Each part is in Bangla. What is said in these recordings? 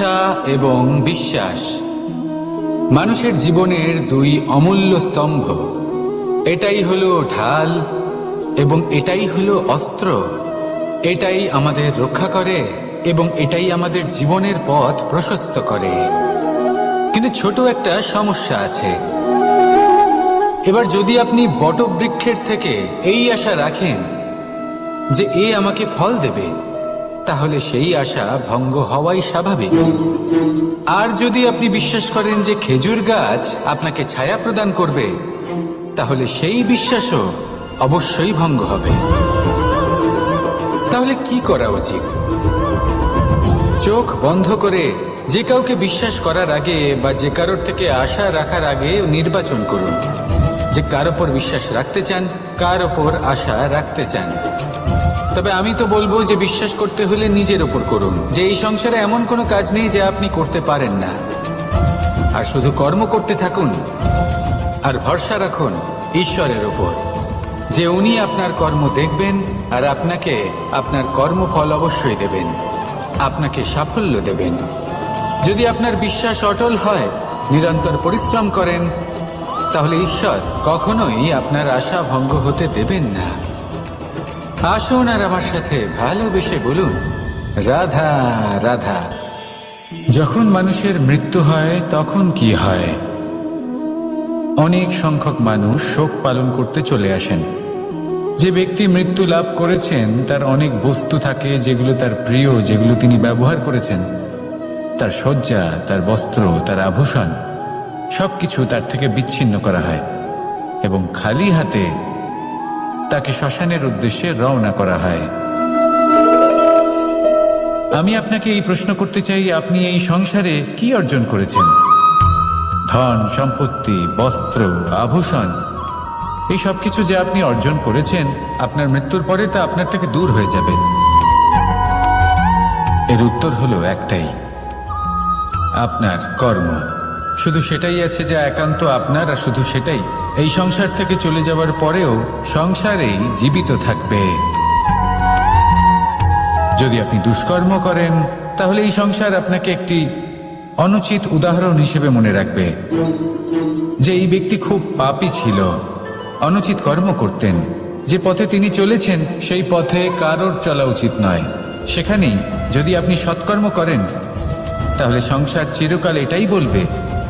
ইচ্ছা এবং বিশ্বাস মানুষের জীবনের দুই অমূল্য স্তম্ভ। এটাই হলো ঢাল এবং এটাই হলো অস্ত্র। এটাই আমাদের রক্ষা করে এবং এটাই আমাদের জীবনের পথ প্রশস্ত করে। কিন্তু ছোট একটা সমস্যা আছে। এবার যদি আপনি বটবৃক্ষের থেকে এই আশা রাখেন যে এ আমাকে ফল দেবে, তাহলে সেই আশা ভঙ্গ হওয়াই স্বাভাবিক। আর যদি আপনি বিশ্বাস করেন যে খেজুর গাছ আপনাকে ছায়া প্রদান করবে, তাহলে সেই বিশ্বাসও অবশ্যই ভঙ্গ হবে। তাহলে কি করা উচিত? চোখ বন্ধ করে যে কাউকে বিশ্বাস করার আগে বা যে কারোর থেকে আশা রাখার আগে নির্বাচন করুন যে কার ওপর বিশ্বাস রাখতে চান, কার ওপর আশা রাখতে চান। তবে আমি তো বলবো যে বিশ্বাস করতে হলে নিজের ওপর করুন, যে এই সংসারে এমন কোনো কাজ নেই যা আপনি করতে পারেন না। আর শুধু কর্ম করতে থাকুন আর ভরসা রাখুন ঈশ্বরের ওপর, যে উনি আপনার কর্ম দেখবেন আর আপনাকে আপনার কর্মফল অবশ্যই দেবেন, আপনাকে সাফল্য দেবেন। যদি আপনার বিশ্বাস অটল হয়, নিরন্তর পরিশ্রম করেন, তাহলে ঈশ্বর কখনোই আপনার আশা ভঙ্গ হতে দেবেন না। আসুন আর আমার সাথে ভালোবেসে বলুন, রাধা রাধা। যখন মানুষের মৃত্যু হয় তখন কি হয়? অনেক সংখ্যক মানুষ শোক পালন করতে চলে আসেন। যে ব্যক্তি মৃত্যু লাভ করেছেন তার অনেক বস্তু থাকে যেগুলো তার প্রিয়, যেগুলো তিনি ব্যবহার করেছেন। তার শয্যা, তার বস্ত্র, তার আভূষণ সবকিছু তার থেকে বিচ্ছিন্ন করা হয় এবং খালি হাতে তাকে শ্মশানের উদ্দেশ্যে রওনা করা হয়। আমি আপনাকে এই প্রশ্ন করতে চাই, আপনি এই সংসারে কি অর্জন করেছেন? ধন সম্পত্তি, বস্ত্র, আভূষণ, এই সবকিছু যে আপনি অর্জন করেছেন, আপনার মৃত্যুর পরে তা আপনার থেকে দূর হয়ে যাবে। এর উত্তর হলো একটাই, আপনার কর্ম। শুধু সেটাই আছে যা একান্ত আপনার, আর শুধু সেটাই এই সংসার থেকে চলে যাওয়ার পরেও সংসারেই জীবিত থাকবে। যদি আপনি দুষ্কর্ম করেন, তাহলে এই সংসার আপনাকে একটি অনুচিত উদাহরণ হিসেবে মনে রাখবে যে এই ব্যক্তি খুব পাপী ছিল, অনুচিত কর্ম করতেন। যে পথে তিনি চলেছেন সেই পথে কারোর চলা উচিত নয়। সেখানেই যদি আপনি সৎকর্ম করেন, তাহলে সংসার চিরকাল এটাই বলবে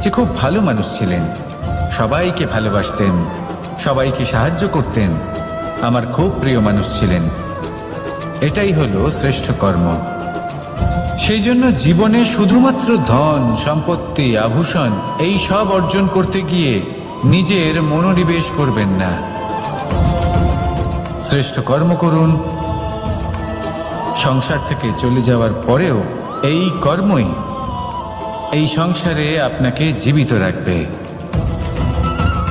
যে খুব ভালো মানুষ ছিলেন, সবাইকে ভালোবাসতেন, সবাইকে সাহায্য করতেন, আমার খুব প্রিয় মানুষ ছিলেন। এটাই হলো শ্রেষ্ঠ কর্ম। সেই জন্য জীবনে শুধুমাত্র ধন সম্পত্তি, আভূষণ এই সব অর্জন করতে গিয়ে নিজের মনোনিবেশ করবেন না। শ্রেষ্ঠ কর্ম করুন। সংসার থেকে চলে যাওয়ার পরেও এই কর্মই এই সংসারে আপনাকে জীবিত রাখবে।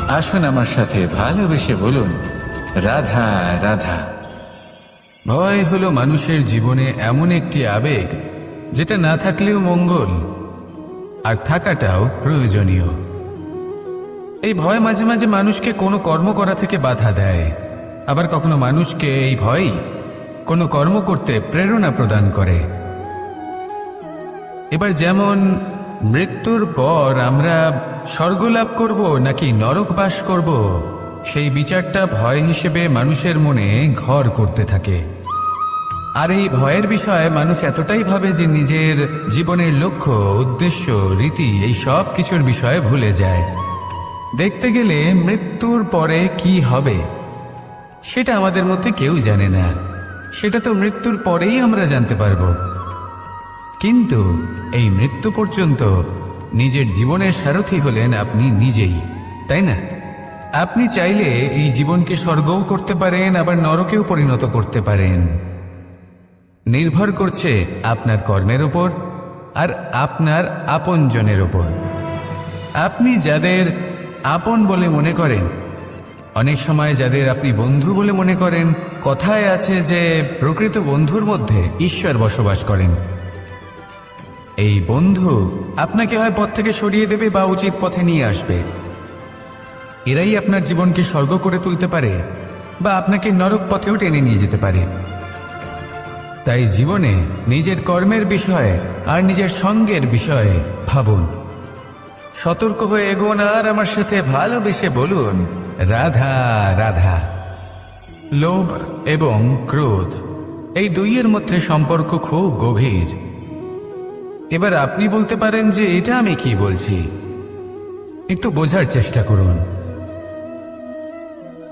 আসুন আমার সাথে ভালোবেসে বলুন, রাধা রাধা। ভয় হলো মানুষের জীবনে এমন একটি আবেগ যেটা না থাকলেও মঙ্গল, আর থাকাটাও প্রয়োজনীয়। এই ভয় মাঝে মাঝে মানুষকে কোনো কর্ম করা থেকে বাধা দেয়, আবার কখনো মানুষকে এই ভয়ই কোনো কর্ম করতে প্রেরণা প্রদান করে। এবার যেমন মৃত্যুর পর আমরা স্বর্গলাভ করব নাকি নরক বাস করব, সেই বিচারটা ভয় হিসেবে মানুষের মনে ঘর করতে থাকে। আর এই ভয়ের বিষয়ে মানুষ এতটাই ভাবে যে নিজের জীবনের লক্ষ্য, উদ্দেশ্য, রীতি এই সব কিছুর বিষয়ে ভুলে যায়। দেখতে গেলে মৃত্যুর পরে কি হবে সেটা আমাদের মধ্যে কেউ জানে না। সেটা তো মৃত্যুর পরেই আমরা জানতে পারব। কিন্তু এই মৃত্যু পর্যন্ত নিজের জীবনের সারথি হলেন আপনি নিজেই, তাই না? আপনি চাইলে এই জীবনকে স্বর্গও করতে পারেন, আবার নরকেও পরিণত করতে পারেন। নির্ভর করছে আপনার কর্মের ওপর আর আপনার আপনজনের ওপর। আপনি যাদের আপন বলে মনে করেন, অনেক সময় যাদের আপনি বন্ধু বলে মনে করেন, কথায় আছে যে প্রকৃত বন্ধুর মধ্যে ঈশ্বর বসবাস করেন। এই বন্ধু আপনাকে হয় পথ থেকে সরিয়ে দেবে বা উচিত পথে নিয়ে আসবে। এরাই আপনার জীবনকে স্বর্গ করে তুলতে পারে বা আপনাকে নরক পথেও টেনে নিয়ে যেতে পারে। তাই জীবনে নিজের কর্মের বিষয়ে আর নিজের সঙ্গের বিষয়ে ভাবুন। সতর্ক হয়ে এগোন আর আমার সাথে ভালোবেসে বলুন, রাধা রাধা। লোভ এবং ক্রোধ, এই দুইয়ের মধ্যে সম্পর্ক খুব গভীর। এবার আপনি বলতে পারেন যে এটা আমি কি বলছি, একটু বোঝার চেষ্টা করুন।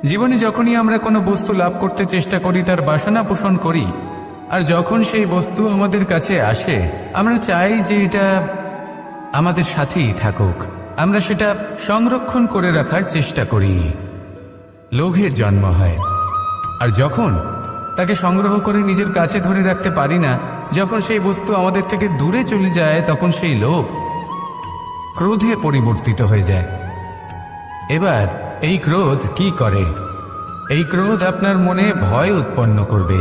জীবনে যখনই আমরা কোনো বস্তু লাভ করতে চেষ্টা করি, তার বাসনা পোষণ করি, আর যখন সেই বস্তু আমাদের কাছে আসে, আমরা চাই যে এটা আমাদের সাথেই থাকুক, আমরা সেটা সংরক্ষণ করে রাখার চেষ্টা করি। লোভের জন্ম হয়। আর যখন তাকে সংগ্রহ করে নিজের কাছে ধরে রাখতে পারি না, যখন সেই বস্তু আমাদের থেকে দূরে চলে যায়, তখন সেই লোভ ক্রোধে পরিবর্তিত হয়ে যায়। এবার এই ক্রোধ কি করে? এই ক্রোধ আপনার মনে ভয় উৎপন্ন করবে,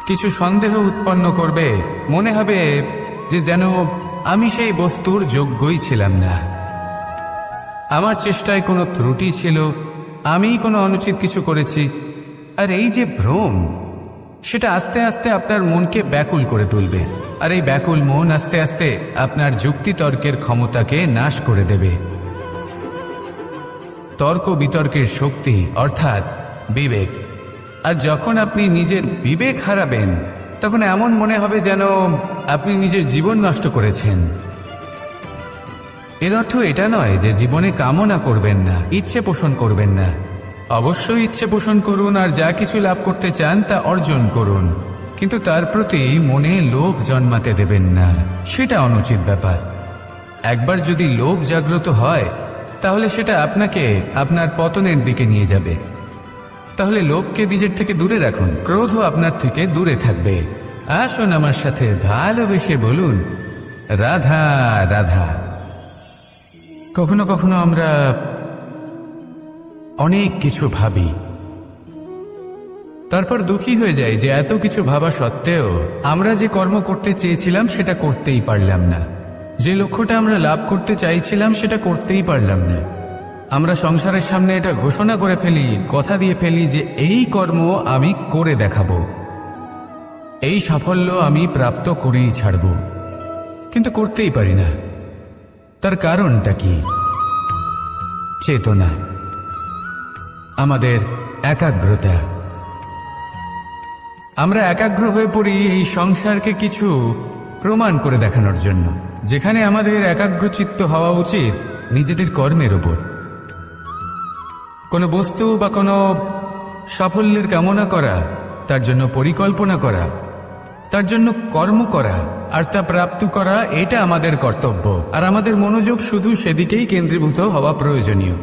কিছু সন্দেহ উৎপন্ন করবে। মনে হবে যে যেন আমি সেই বস্তুর যোগ্যই ছিলাম না, আমার চেষ্টায় কোনো ত্রুটি ছিল, আমিই কোনো অনুচিত কিছু করেছি। আর এই যে ভ্রম, সেটা আস্তে আস্তে আপনার মনকে ব্যাকুল করে তুলবে। আর এই ব্যাকুল মন আস্তে আস্তে আপনার যুক্তিতর্কের ক্ষমতাকে নাশ করে দেবে। তর্ক বিতর্কের শক্তি অর্থাৎ বিবেক। আর যখন আপনি নিজের বিবেক হারাবেন, তখন এমন মনে হবে যেন আপনি নিজের জীবন নষ্ট করেছেন। এর অর্থ এটা নয় যে জীবনে কামনা করবেন না, ইচ্ছে পোষণ করবেন না। অবশ্যই ইচ্ছে পোষণ করুন, আর যা কিছু লাভ করতে চান তা অর্জন করুন, কিন্তু তার প্রতি মনে লোভ জন্মাতে দেবেন না, সেটা অনুচিত ব্যাপার। একবার যদি লোভ জাগ্রত হয়, তাহলে সেটা আপনাকে আপনার পতনের দিকে নিয়ে যাবে। তাহলে লোভকে নিজের থেকে দূরে রাখুন, ক্রোধও আপনার থেকে দূরে থাকবে। আসুন আমার সাথে ভালোবেসে বলুন, রাধা রাধা। কখনো কখনো আমরা অনেক কিছু ভাবি, তারপর দুঃখী হয়ে যাই যে এত কিছু ভাবা সত্ত্বেও আমরা যে কর্ম করতে চেয়েছিলাম সেটা করতেই পারলাম না, যে লক্ষ্যটা আমরা লাভ করতে চাইছিলাম সেটা করতেই পারলাম না। আমরা সংসারের সামনে এটা ঘোষণা করে ফেলি, কথা দিয়ে ফেলি যে এই কর্ম আমি করে দেখাবো, এই সাফল্য আমি প্রাপ্ত করেই ছাড়ব, কিন্তু করতেই পারি না। তার কারণটা কি? চেতনা, আমাদের একাগ্রতা। আমরা একাগ্র হয়ে পড়ি এই সংসারকে কিছু প্রমাণ করে দেখানোর জন্য, যেখানে আমাদের একাগ্রচিত্ত হওয়া উচিত নিজেদের কর্মের ওপর। কোনো বস্তু বা কোনো সাফল্যের কামনা করা, তার জন্য পরিকল্পনা করা, তার জন্য কর্ম করা আর তা প্রাপ্ত করা, এটা আমাদের কর্তব্য। আর আমাদের মনোযোগ শুধু সেদিকেই কেন্দ্রীভূত হওয়া প্রয়োজনীয়।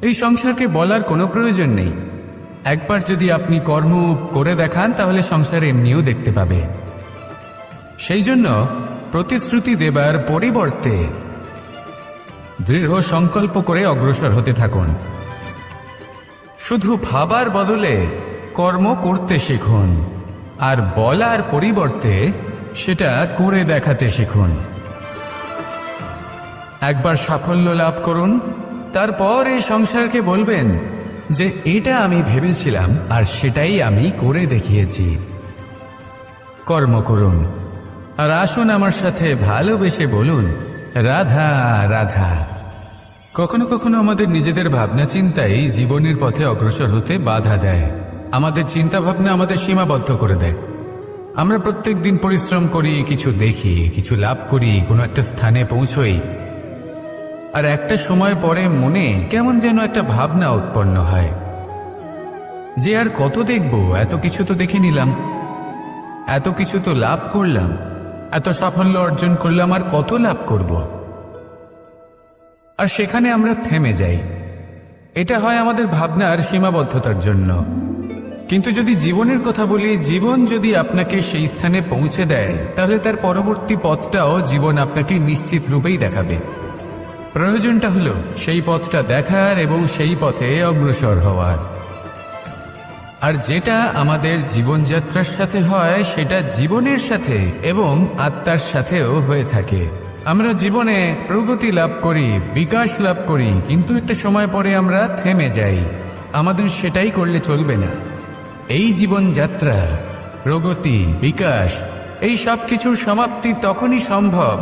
এই সংসারকে বলার কোনো প্রয়োজন নেই। একবার যদি আপনি কর্ম করে দেখান, তাহলে সংসার এমনিও দেখতে পাবে। সেই জন্য প্রতিশ্রুতি দেবার পরিবর্তে দৃঢ় সংকল্প করে অগ্রসর হতে থাকুন। শুধু ভাবার বদলে কর্ম করতে শিখুন, আর বলার পরিবর্তে সেটা করে দেখাতে শিখুন। একবার সাফল্য লাভ করুন, তারপর এই সংসারকে বলবেন যে এটা আমি ভেবেছিলাম আর সেটাই আমি করে দেখিয়েছি। কর্ম করুন, আর আসুন আমার সাথে ভালোবেসে বলুন, রাধা রাধা। কখনো কখনো আমাদের নিজেদের ভাবনা চিন্তাই জীবনের পথে অগ্রসর হতে বাধা দেয়। আমাদের চিন্তা ভাবনা আমাদের সীমাবদ্ধ করে দেয়। আমরা প্রত্যেক দিন পরিশ্রম করি, কিছু দেখি, কিছু লাভ করি, কোনো একটা স্থানে পৌঁছই, আর একটা সময় পরে মনে কেমন যেন একটা ভাবনা উৎপন্ন হয় যে আর কত দেখব, এত কিছু তো দেখে নিলাম, এত কিছু তো লাভ করলাম, এত সাফল্য অর্জন করলাম, আর কত লাভ করব। আর সেখানে আমরা থেমে যাই। এটা হয় আমাদের ভাবনার সীমাবদ্ধতার জন্য। কিন্তু যদি জীবনের কথা বলি, জীবন যদি আপনাকে সেই স্থানে পৌঁছে দেয়, তাহলে তার পরবর্তী পথটাও জীবন আপনাকে নিশ্চিত রূপেই দেখাবে। প্রয়োজনটা হলো সেই পথটা দেখার এবং সেই পথে অগ্রসর হওয়ার। আর যেটা আমাদের জীবনযাত্রার সাথে হয়, সেটা জীবনের সাথে এবং আত্মার সাথেও হয়ে থাকে। আমরা জীবনে প্রগতি লাভ করি, বিকাশ লাভ করি, কিন্তু একটা সময় পরে আমরা থেমে যাই। আমাদের সেটাই করলে চলবে না। এই জীবনযাত্রা প্রগতি, বিকাশ এই সব কিছুর সমাপ্তি তখনই সম্ভব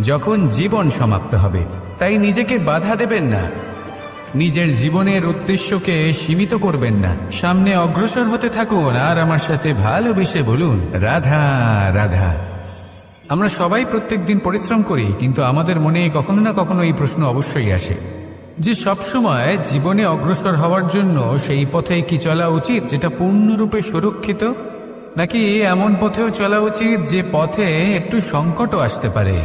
যখন জীবন সমাপ্ত হবে। তাই নিজেকে বাধা দেবেন না, নিজের জীবনের উদ্দেশ্যকে সীমিত করবেন না। সামনে অগ্রসর হতে থাকুন আর আমার সাথে ভালোবেসে বলুন, রাধা রাধা। আমরা সবাই প্রত্যেকদিন পরিশ্রম করি, কিন্তু আমাদের মনে কখনো না কখনো এই প্রশ্ন অবশ্যই আসে যে সবসময় জীবনে অগ্রসর হওয়ার জন্য সেই পথে কি চলা উচিত যেটা পূর্ণরূপে সুরক্ষিত, নাকি এমন পথেও চলা উচিত যে পথে একটু সংকটও আসতে পারে।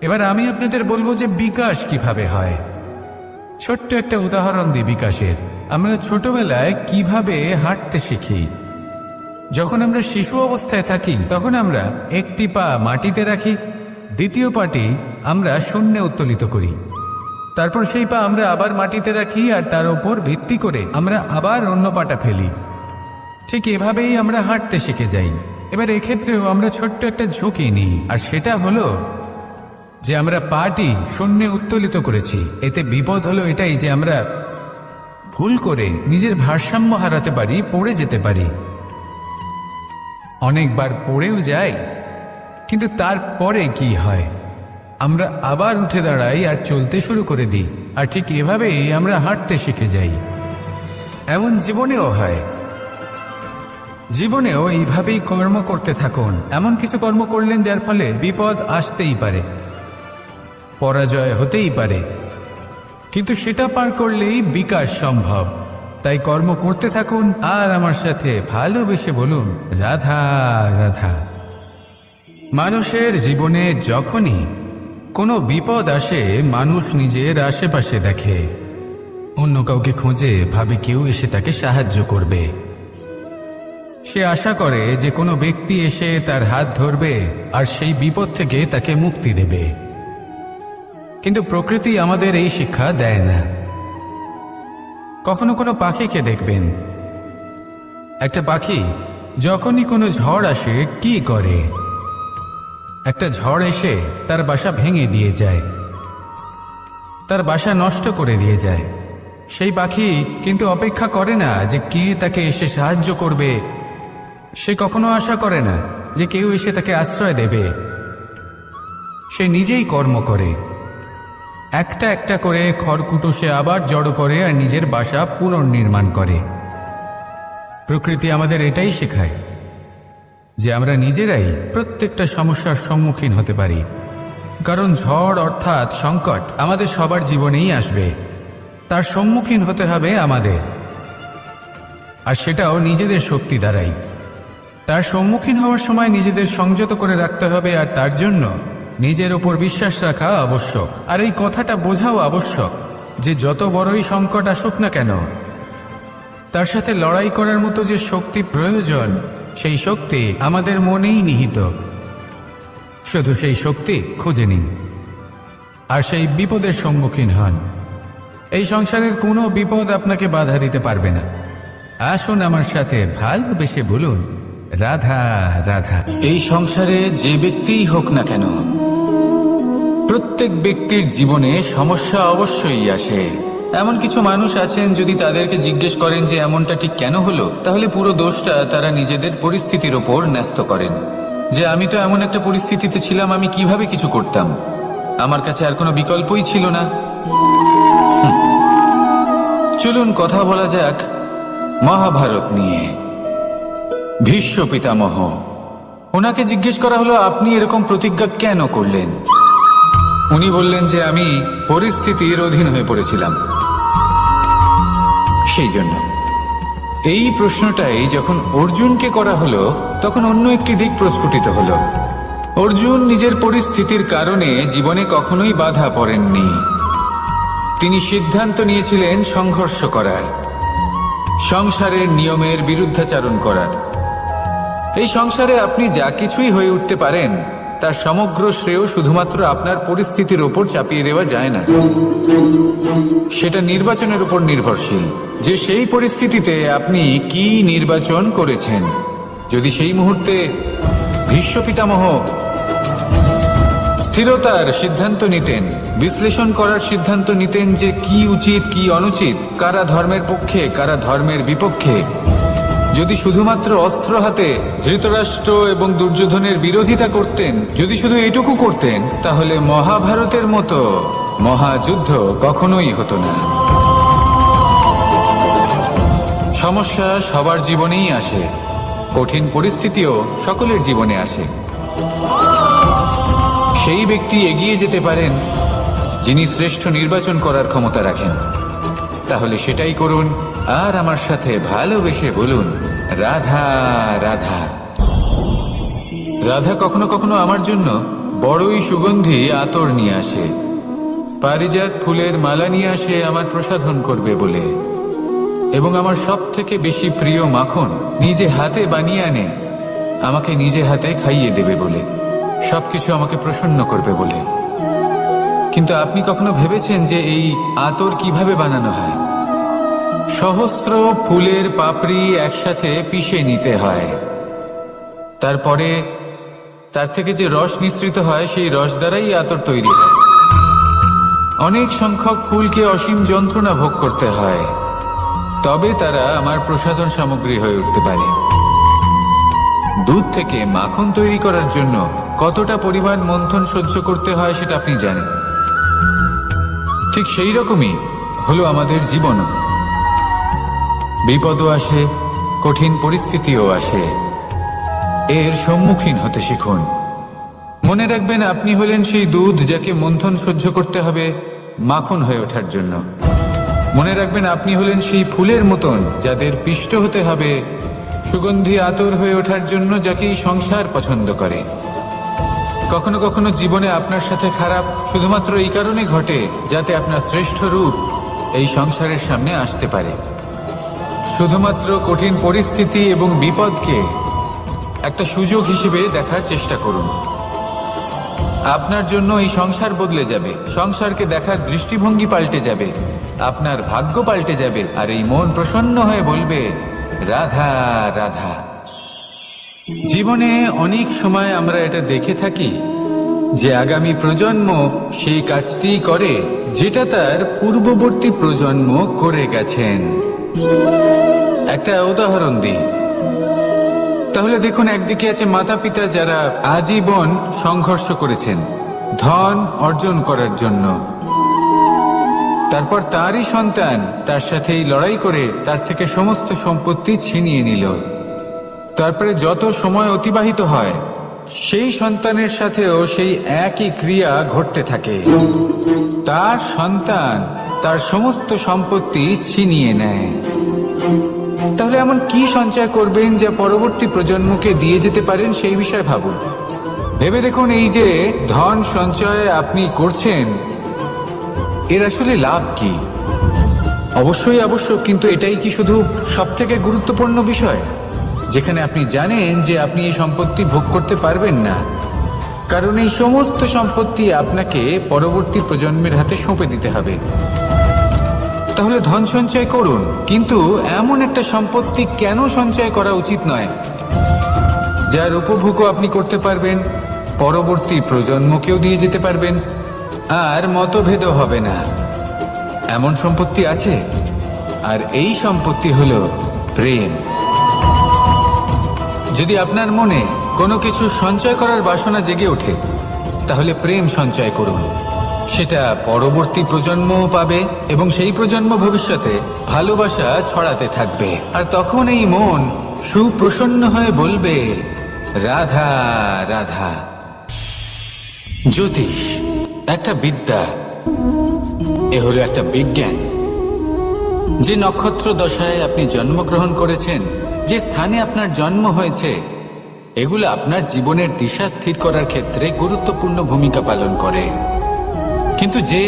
এবার আমি আপনাদের বলবো যে বিকাশ কিভাবে হয়। ছোট্ট একটা উদাহরণ দিই বিকাশের। আমরা ছোটবেলায় কিভাবে হাঁটতে শিখি। যখন আমরা শিশু অবস্থায় থাকি তখন আমরা একটি পা মাটিতে রাখি, দ্বিতীয় পাটি আমরা শূন্যে উত্তোলিত করি, তারপর সেই পা আমরা আবার মাটিতে রাখি আর তার উপর ভিত্তি করে আমরা আবার অন্য পাটা ফেলি। ঠিক এভাবেই আমরা হাঁটতে শিখে যাই। এবার এক্ষেত্রেও আমরা ছোট্ট একটা ঝুঁকি নিই, আর সেটা হলো যে আমরা পাটি শূন্যে উত্তোলিত করেছি। এতে বিপদ হলো এটাই যে আমরা ভুল করে নিজের ভারসাম্য হারাতে পারি, পড়ে যেতে পারি। অনেকবার পড়েও যাই, কিন্তু তারপরে কি হয়, আমরা আবার উঠে দাঁড়াই আর চলতে শুরু করে দিই। আর ঠিক এভাবেই আমরা হাঁটতে শিখে যাই। এমন জীবনেও হয়। জীবনেও এইভাবেই কর্ম করতে থাকুন। এমন কিছু কর্ম করলেন যার ফলে বিপদ আসতেই পারে, পরাজয় হতেই পারে, কিন্তু সেটা পার করলেই বিকাশ সম্ভব। তাই কর্ম করতে থাকুন আর আমার সাথে ভালোবেসে বলুন, রাধা রাধা। মানুষের জীবনে যখনই কোনো বিপদ আসে, মানুষ নিজের আশেপাশে দেখে, অন্য কাউকে খোঁজে, ভাবে কেউ এসে তাকে সাহায্য করবে। সে আশা করে যে কোনো ব্যক্তি এসে তার হাত ধরবে আর সেই বিপদ থেকে তাকে মুক্তি দেবে। কিন্তু প্রকৃতি আমাদের এই শিক্ষা দেয় না। কখনো কোনো পাখিকে দেখবেন, একটা পাখি যখনই কোনো ঝড় আসে কি করে, একটা ঝড় এসে তার বাসা ভেঙে দিয়ে যায়, তার বাসা নষ্ট করে দিয়ে যায়। সেই পাখি কিন্তু অপেক্ষা করে না যে কে তাকে এসে সাহায্য করবে। সে কখনো আশা করে না যে কেউ এসে তাকে আশ্রয় দেবে। সে নিজেই কর্ম করে, একটা একটা করে খড়কুটো সে আবার জড়ো করে আর নিজের বাসা পুনর্নির্মাণ করে। প্রকৃতি আমাদের এটাই শেখায় যে আমরা নিজেরাই প্রত্যেকটা সমস্যার সম্মুখীন হতে পারি। কারণ ঝড় অর্থাৎ সংকট আমাদের সবার জীবনেই আসবে, তার সম্মুখীন হতে হবে আমাদের, আর সেটাও নিজেদের শক্তি দ্বারাই। তার সম্মুখীন হওয়ার সময় নিজেদের সংযত করে রাখতে হবে, আর তার জন্য নিজের ওপর বিশ্বাস রাখা আবশ্যক। আর এই কথাটা বোঝাও আবশ্যক যে যত বড়ই সংকট আসুক না কেন, তার সাথে লড়াই করার মতো যে শক্তি প্রয়োজন, সেই শক্তি আমাদের মনেই নিহিত। শুধু সেই শক্তি খুঁজে নিন আর সেই বিপদের সম্মুখীন হন। এই সংসারের কোনো বিপদ আপনাকে বাধা দিতে পারবে না। আসুন আমার সাথে ভালোবেসে বলুন, রাধা রাধা। এই সংসারে যে ব্যক্তিই হোক না কেন, প্রত্যেক ব্যক্তির জীবনে সমস্যা অবশ্যই আসে। এমন কিছু মানুষ আছেন, যদি তাদেরকে জিজ্ঞেস করেন যে এমনটা ঠিক কেন হলো, তাহলে পুরো দোষটা তারা নিজেদের পরিস্থিতির ওপর ন্যস্ত করেন। যে আমি তো এমন একটা পরিস্থিতিতে ছিলাম, আমি কিভাবে কিছু করতাম, আমার কাছে আর কোনো বিকল্পই ছিল না। চলুন কথা বলা যাক মহাভারত নিয়ে। ভীষ্ম পিতামহ, ওনাকে জিজ্ঞেস করা হলো আপনি এরকম প্রতিজ্ঞা কেন করলেন। উনি বললেন যে আমি পরিস্থিতির অধীন হয়ে পড়েছিলাম, সেই জন্য। এই প্রশ্নটাই যখন অর্জুনকে করা হলো, তখন অন্য একটি দিক প্রস্ফুটিত হলো। অর্জুন নিজের পরিস্থিতির কারণে জীবনে কখনোই বাধা পড়েননি। তিনি সিদ্ধান্ত নিয়েছিলেন সংঘর্ষ করার, সংসারের নিয়মের বিরুদ্ধাচারণ করার। এই সংসারে আপনি যা কিছুই হয়ে উঠতে পারেন, তার সমগ্র শ্রেয় শুধুমাত্র আপনার পরিস্থিতির ওপর চাপিয়ে দেওয়া যায় না। সেটা নির্বাচনের উপর নির্ভরশীল যে সেই পরিস্থিতিতে আপনি কি নির্বাচন করেছেন। যদি সেই মুহূর্তে ভীষ্ম পিতামহ স্থিরতার সিদ্ধান্ত নিতেন, বিশ্লেষণ করার সিদ্ধান্ত নিতেন যে কি উচিত কি অনুচিত, কারা ধর্মের পক্ষে কারা ধর্মের বিপক্ষে, যদি শুধুমাত্র অস্ত্র হাতে ধৃতরাষ্ট্র এবং দুর্যোধনের বিরোধিতা করতেন, যদি শুধু এটুকু করতেন, তাহলে মহাভারতের মতো মহাযুদ্ধ কখনোই হতো না। সমস্যা সবার জীবনেই আসে, কঠিন পরিস্থিতিও সকলের জীবনে আসে। সেই ব্যক্তি এগিয়ে যেতে পারেন যিনি শ্রেষ্ঠ নির্বাচন করার ক্ষমতা রাখেন। তাহলে সেটাই করুন, আর আমার সাথে ভালোবেসে বলুন, রাধা রাধা। রাধা কখনো কখনো আমার জন্য বড়ই সুগন্ধি আতর নিয়ে আসে, পারিজাত ফুলের মালা নিয়ে আসে আমার প্রসাধন করবে বলে, এবং আমার সব থেকে বেশি প্রিয় মাখন নিজে হাতে বানিয়ে আনে আমাকে নিজে হাতে খাইয়ে দেবে বলে, সবকিছু আমাকে প্রসন্ন করবে বলে। কিন্তু আপনি কখনো ভেবেছেন যে এই আতর কিভাবে বানানো হয়? সহস্র ফুলের পাপড়ি একসাথে পিষে নিতে হয়, তারপরে তার থেকে যে রস নিঃসৃত হয় সেই রস দ্বারাই আতর তৈরি হয়। অনেক সংখ্যক ফুলকে অসীম যন্ত্রণা ভোগ করতে হয়, তবে তারা আমার প্রসাধন সামগ্রী হয়ে উঠতে পারে। দুধ থেকে মাখন তৈরি করার জন্য কতটা পরিমাণ মন্থন সহ্য করতে হয় সেটা আপনি জানেন। ঠিক সেই রকমই হলো আমাদের জীবনও। বিপদও আসে, কঠিন পরিস্থিতিও আসে, এর সম্মুখীন হতে শিখুন। মনে রাখবেন, আপনি হলেন সেই দুধ যাকে মন্থন সহ্য করতে হবে মাখন হয়ে ওঠার জন্য। মনে রাখবেন, আপনি হলেন সেই ফুলের মতন যাদের পিষ্ট হতে হবে সুগন্ধি আতর হয়ে ওঠার জন্য, যাকেই সংসার পছন্দ করে। কখনো কখনো জীবনে আপনার সাথে খারাপ শুধুমাত্র এই কারণে ঘটে যাতে আপনার শ্রেষ্ঠ রূপ এই সংসারের সামনে আসতে পারে। শুধুমাত্র কঠিন পরিস্থিতি এবং বিপদকে একটা সুযোগ হিসেবে দেখার চেষ্টা করুন। আপনার জন্য এই সংসার বদলে যাবে, সংসারকে দেখার দৃষ্টিভঙ্গি পাল্টে যাবে, আপনার ভাগ্য পাল্টে যাবে, আর এই মন প্রসন্ন হয়ে বলবে, রাধা রাধা। জীবনে অনেক সময় আমরা এটা দেখে থাকি যে আগামী প্রজন্ম সেই কাজটি করে যেটা তার পূর্ববর্তী প্রজন্ম করে গেছেন। একটা উদাহরণ দিই। তাহলে দেখুন, একদিকে আছে মাতা পিতা যারা আজীবন সংঘর্ষ করেছেন ধন অর্জন করার জন্য, তারপর তারই সন্তান তার সাথেই লড়াই করে তার থেকে সমস্ত সম্পত্তি ছিনিয়ে নিল। তারপরে যত সময় অতিবাহিত হয় সেই সন্তানের সাথেও সেই একই ক্রিয়া ঘটতে থাকে, তার সন্তান তার সমস্ত সম্পত্তি ছিনিয়ে নেয়। তাহলে এমন কি সঞ্চয় করবেন যা পরবর্তী প্রজন্মকে দিয়ে যেতে পারেন সেই বিষয়ে ভাবুন। ভেবে দেখুন, এই যে ধন সঞ্চয় আপনি করছেন এর আসলে লাভ কি? অবশ্যই আবশ্যক, কিন্তু এটাই কি শুধু সবথেকে গুরুত্বপূর্ণ বিষয় যেখানে আপনি জানেন যে আপনি এই সম্পত্তি ভোগ করতে পারবেন না, কারণ এই সমস্ত সম্পত্তি আপনাকে পরবর্তী প্রজন্মের হাতে সঁপে দিতে হবে। তাহলে ধন সঞ্চয় করুন, কিন্তু এমন একটা সম্পত্তি কেন সঞ্চয় করা উচিত নয় যার উপভোগও আপনি করতে পারবেন, পরবর্তী প্রজন্মকেও দিয়ে যেতে পারবেন, আর মতভেদও হবে না। এমন সম্পত্তি আছে, আর এই সম্পত্তি হলো প্রেম। যদি আপনার মনে কোনো কিছু সঞ্চয় করার বাসনা জেগে ওঠে, তাহলে প্রেম সঞ্চয় করুন। সেটা পরবর্তী প্রজন্মও পাবে এবং সেই প্রজন্ম ভবিষ্যতে ভালোবাসা ছড়াতে থাকবে, আর তখন এই মন সুপ্রসন্ন হয়ে বলবে, রাধা রাধা। জ্যোতিষ একটা বিদ্যা, এ হলো একটা বিজ্ঞান। যে নক্ষত্র দশায় আপনি জন্মগ্রহণ করেছেন, যে স্থানে আপনার জন্ম হয়েছে, এগুলো আপনার জীবনের দিশা স্থির করার ক্ষেত্রে গুরুত্বপূর্ণ ভূমিকা পালন করে। কিন্তু যে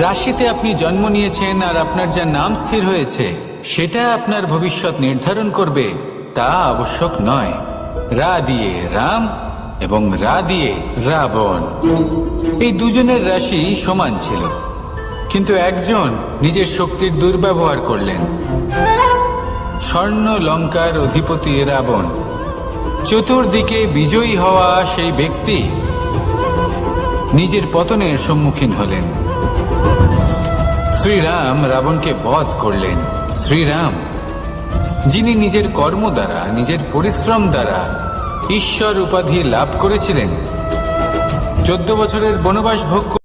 রাশিতে আপনি জন্ম নিয়েছেন আর আপনার যা নাম স্থির হয়েছে, সেটা আপনার ভবিষ্যৎ নির্ধারণ করবে তা আবশ্যক নয়। রা দিয়ে রাম এবং রা দিয়ে রাবণ, এই দুজনের রাশি সমান ছিল, কিন্তু একজন নিজের শক্তির দুর্ব্যবহার করলেন। স্বর্ণ লঙ্কার অধিপতি রাবণ, চতুর্দিকে বিজয়ী হওয়া সেই ব্যক্তি নিজের পতনের সম্মুখীন হলেন। শ্রীরাম রাবণকে বধ করলেন। শ্রীরাম যিনি নিজের কর্ম দ্বারা, নিজের পরিশ্রম দ্বারা ঈশ্বর উপাধি লাভ করেছিলেন, 14 বছরের বনবাস ভোগ